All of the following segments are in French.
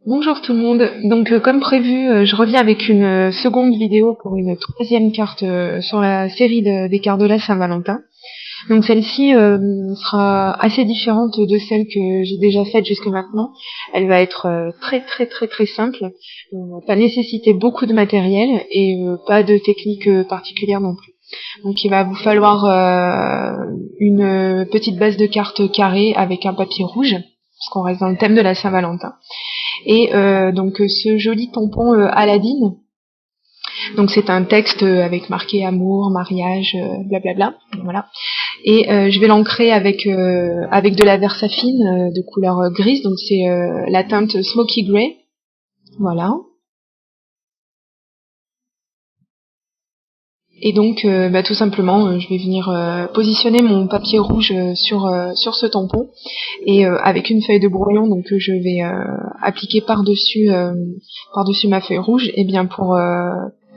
Bonjour tout le monde. Donc comme prévu, je reviens avec une seconde vidéo pour une troisième carte sur la série des cartes de la Saint-Valentin. Donc celle-ci sera assez différente de celle que j'ai déjà faite jusque maintenant. Elle va être très très très très simple. On va pas nécessiter beaucoup de matériel et pas de technique particulière non plus. Donc il va vous falloir une petite base de cartes carrée avec un papier rouge, puisqu'on reste dans le thème de la Saint-Valentin. Et donc ce joli tampon Aladdin. Donc c'est un texte avec marqué amour, mariage, blablabla. Voilà. Et je vais l'ancrer avec de la versafine de couleur grise. Donc c'est la teinte Smoky Grey. Voilà. Et donc tout simplement je vais venir positionner mon papier rouge sur ce tampon et avec une feuille de brouillon donc que je vais appliquer par-dessus ma feuille rouge et bien pour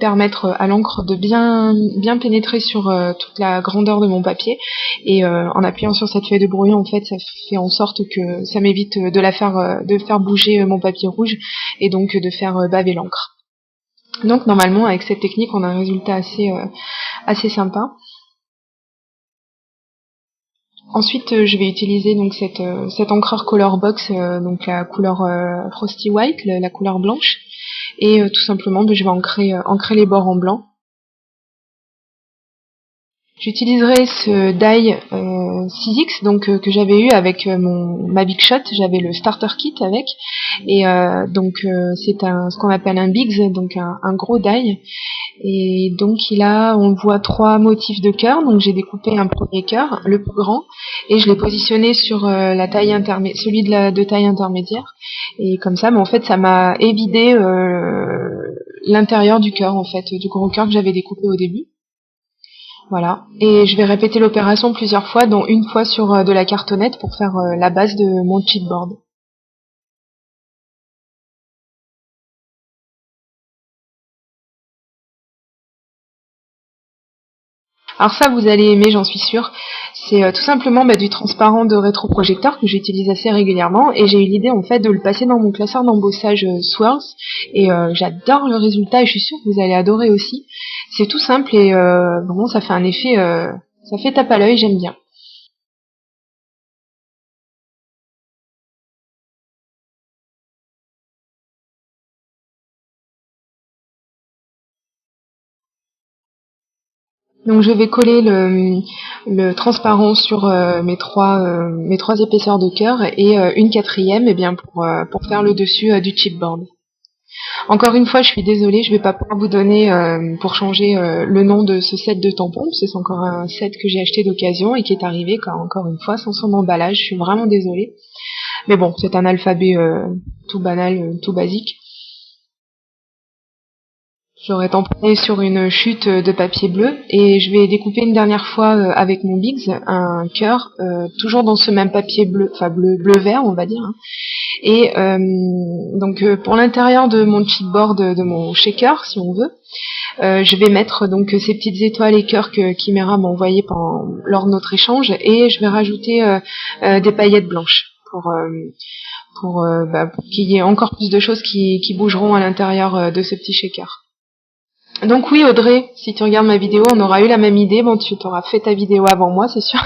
permettre à l'encre de bien pénétrer sur toute la grandeur de mon papier et en appuyant sur cette feuille de brouillon en fait ça fait en sorte que ça m'évite de faire bouger mon papier rouge et donc de faire baver l'encre. Donc normalement avec cette technique on a un résultat assez sympa. Ensuite, je vais utiliser donc cet encreur color box, donc la couleur Frosty White, la couleur blanche, et tout simplement, je vais ancrer les bords en blanc. J'utiliserai ce die 6X donc que j'avais eu avec ma Big Shot, j'avais le starter kit avec et c'est ce qu'on appelle un Bigs, donc un gros die. Et donc on voit trois motifs de cœur. Donc j'ai découpé un premier cœur, le plus grand, et je l'ai positionné sur la taille celui de taille intermédiaire. Et comme ça, mais en fait, ça m'a évidé l'intérieur du cœur, en fait, du gros cœur que j'avais découpé au début. Voilà. Et je vais répéter l'opération plusieurs fois, dont une fois sur de la cartonnette pour faire la base de mon chipboard. Alors ça, vous allez aimer, j'en suis sûre. C'est tout simplement du transparent de rétroprojecteur que j'utilise assez régulièrement et j'ai eu l'idée en fait de le passer dans mon classeur d'embossage Swirls et j'adore le résultat et je suis sûre que vous allez adorer aussi. C'est tout simple et bon, ça fait un effet, ça fait tape à l'œil, j'aime bien. Donc je vais coller le transparent sur mes trois épaisseurs de cœur et une quatrième pour faire le dessus du chipboard. Encore une fois, je suis désolée, je vais pas pouvoir vous donner pour changer le nom de ce set de tampons. C'est encore un set que j'ai acheté d'occasion et qui est arrivé encore une fois sans son emballage. Je suis vraiment désolée. Mais bon, c'est un alphabet tout banal, tout basique. J'aurais tamponné sur une chute de papier bleu et je vais découper une dernière fois avec mon Bigs un cœur, toujours dans ce même papier bleu, enfin bleu vert on va dire. Hein. Et pour l'intérieur de mon chipboard, de mon shaker si on veut, je vais mettre donc ces petites étoiles et cœurs que Chimera m'a envoyé lors de notre échange et je vais rajouter des paillettes blanches pour qu'il y ait encore plus de choses qui bougeront à l'intérieur de ce petit shaker. Donc oui Audrey, si tu regardes ma vidéo, on aura eu la même idée. Bon, tu t'auras fait ta vidéo avant moi, c'est sûr.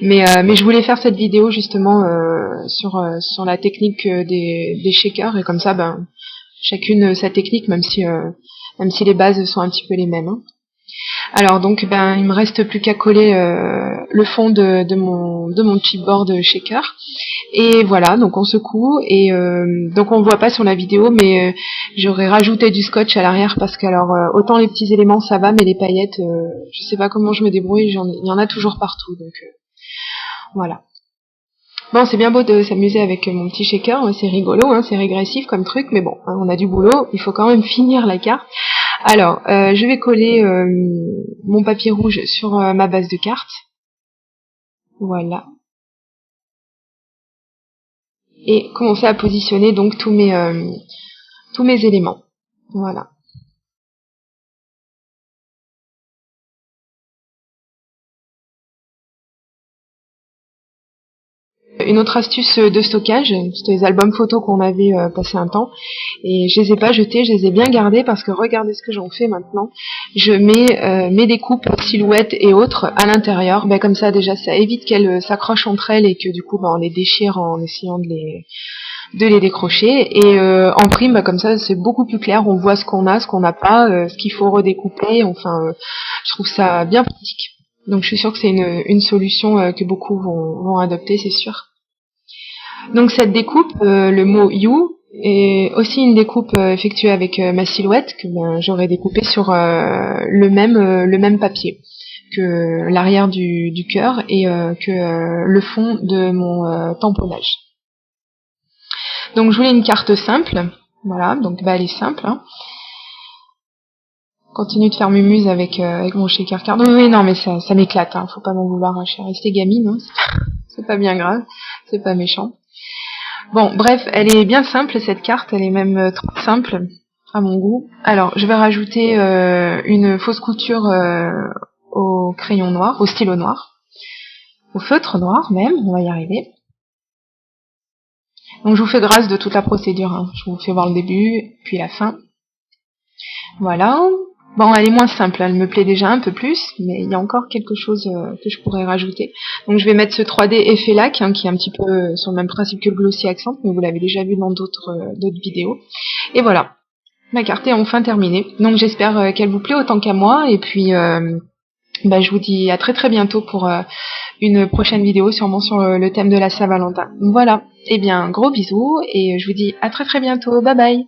Mais je voulais faire cette vidéo justement sur la technique des shakers et comme ça, chacune sa technique, même si les bases sont un petit peu les mêmes. Hein. Alors donc il me reste plus qu'à coller le fond de mon chipboard shaker et voilà donc on secoue et donc on voit pas sur la vidéo mais j'aurais rajouté du scotch à l'arrière parce que alors autant les petits éléments ça va mais les paillettes je sais pas comment je me débrouille il y en a toujours partout donc voilà. Bon, c'est bien beau de s'amuser avec mon petit shaker, c'est rigolo, hein, c'est régressif comme truc, mais bon, hein, on a du boulot, il faut quand même finir la carte. Alors, je vais coller mon papier rouge sur ma base de carte. Voilà. Et commencer à positionner donc tous mes éléments. Voilà. Une autre astuce de stockage, c'était les albums photos qu'on avait passé un temps, et je les ai pas jetés, je les ai bien gardés parce que regardez ce que j'en fais maintenant. Je mets mes découpes, silhouettes et autres à l'intérieur, comme ça déjà ça évite qu'elles s'accrochent entre elles et que du coup on les déchire en essayant de les décrocher, et en prime comme ça c'est beaucoup plus clair, on voit ce qu'on a, ce qu'on n'a pas, ce qu'il faut redécouper, enfin je trouve ça bien pratique. Donc je suis sûre que c'est une solution que beaucoup vont adopter, c'est sûr. Donc cette découpe, le mot you, est aussi une découpe effectuée avec ma silhouette que j'aurais découpée sur le même papier que l'arrière du cœur et que le fond de mon tamponnage. Donc je voulais une carte simple, voilà, donc elle est simple. Hein. Continue de faire mumuse avec mon shaker card. Oui, non, mais ça m'éclate, hein. Faut pas m'en vouloir, hein. Je suis restée gamine, hein. C'est pas bien grave, c'est pas méchant. Bon, bref, elle est bien simple cette carte, elle est même trop simple à mon goût. Alors, je vais rajouter une fausse couture au crayon noir, au stylo noir, au feutre noir même, on va y arriver. Donc je vous fais grâce de toute la procédure, hein. Je vous fais voir le début, puis la fin. Voilà. Bon, elle est moins simple, elle me plaît déjà un peu plus, mais il y a encore quelque chose que je pourrais rajouter. Donc je vais mettre ce 3D effet lac, hein, qui est un petit peu sur le même principe que le glossy accent, mais vous l'avez déjà vu dans d'autres vidéos. Et voilà, ma carte est enfin terminée. Donc j'espère qu'elle vous plaît autant qu'à moi, et puis je vous dis à très très bientôt pour une prochaine vidéo, sûrement sur le thème de la Saint-Valentin. Voilà, et bien gros bisous, et je vous dis à très très bientôt, bye bye.